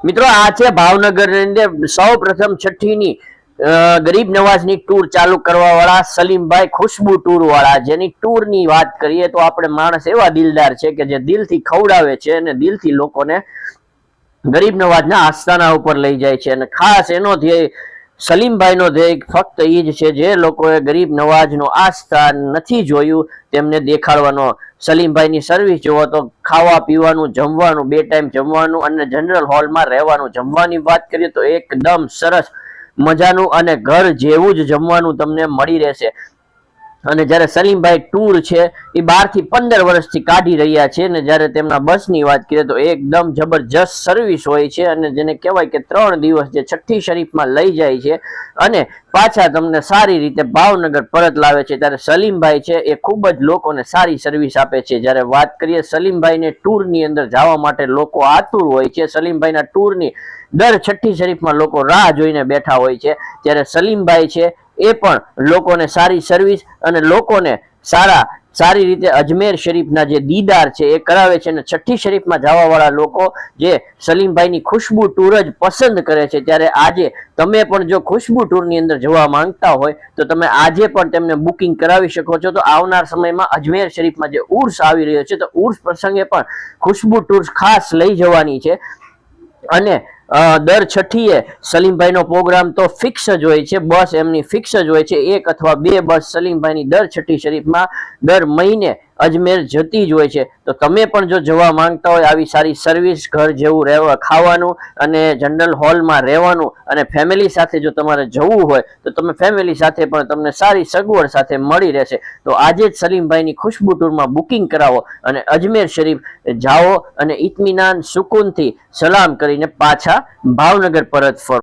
મિત્રો આ છે ભાવનગર ની અંદર સૌ પ્રથમ છઠ્ઠીની ગરીબ નવાજની ટૂર ચાલુ કરવા વાળા સલીમભાઈ ખુશ્બુ ટૂર વાળા, જેની ટૂર ની વાત કરીએ તો આપણે માણસ એવા દિલદાર છે કે જે દિલથી ખવડાવે છે અને દિલથી લોકોને ગરીબ નવાજના આસ્થાના ઉપર લઈ જાય છે। અને ખાસ એનો ધ્યેય સલીમભાઈનો ધ્યેય ફક્ત એ જ છે જે લોકોએ ગરીબ નવાજનો આસ્થા નથી જોયું તેમને દેખાડવાનો। સલીમભાઈની સર્વિસ જોવો તો ખાવા પીવાનું, જમવાનું, 2 ટાઈમ જમવાનું અને જનરલ હોલમાં રહેવાનું। જમવાની વાત કરીએ તો એકદમ સરસ મજાનું અને ઘર જેવું જ જમવાનું તમને મળી રહેશે। અને જ્યારે સલીમભાઈ ટૂર છે એ 12 થી 15 વર્ષથી કાઢી રહ્યા છે ને જ્યારે તેમના બસની વાત કરીએ તો એકદમ જબરજસ્ત સર્વિસ હોય છે અને જેને કહેવાય કે 3 દિવસ જે છઠ્ઠી શરીફમાં લઈ જાય છે અને પાછા તમને સારી રીતે ભાવનગર પરત લાવે છે। ત્યારે સલીમભાઈ છે એ ખૂબ જ લોકોને સારી સર્વિસ આપે છે। જ્યારે વાત કરીએ સલીમભાઈને ટૂરની અંદર જવા માટે લોકો આતુર હોય છે, સલીમભાઈના ટૂરની દર છઠ્ઠી શરીફમાં લોકો રાહ જોઈને બેઠા હોય છે। ત્યારે સલીમભાઈ છે એ પણ લોકોને સારી સર્વિસ અને લોકોને સારી રીતે અજમેર શરીફના જે દીદાર છે એ કરાવે છે અને છઠ્ઠી શરીફમાં જવા વાળા લોકો જે સલીમભાઈની ખુશ્બુ ટૂર જ પસંદ કરે છે। ત્યારે આજે તમે પણ જો ખુશ્બુ ટૂરની અંદર જવા માંગતા હોય તો તમે આજે પણ તેમને બુકિંગ કરાવી શકો છો। તો આવનાર સમયમાં અજમેર શરીફમાં જે ઉર્સ આવી રહ્યો છે તો ઉર્સ પ્રસંગે પણ ખુશ્બુ ટૂર ખાસ લઈ જવાની છે અને દર છઠ્ઠીએ સલીમભાઈનો પ્રોગ્રામ તો ફિક્સ જ હોય છે, બસ એમની ફિક્સ જ હોય છે। 1 અથવા 2 બસ સલીમભાઈની દર છઠ્ઠી શરીફમાં દર મહિને અજમેર જતી જ હોય છે। તો તમે પણ જો જવા માંગતા હોય આવી સારી સર્વિસ, ઘર જેવું રહેવા, ખાવાનું અને જનરલ હોલમાં રહેવાનું અને ફેમિલી સાથે જો તમારે જવું હોય તો તમે ફેમિલી સાથે પણ તમને સારી સગવડ સાથે મળી રહેશે। તો આજે જ સલીમભાઈની ખુશ્બુ ટૂરમાં બુકિંગ કરાવો અને અજમેર શરીફ જાઓ અને ઇત્મીનાન સુકૂનથી સલામ કરીને પાછા ભાવનગર પરત ફરો।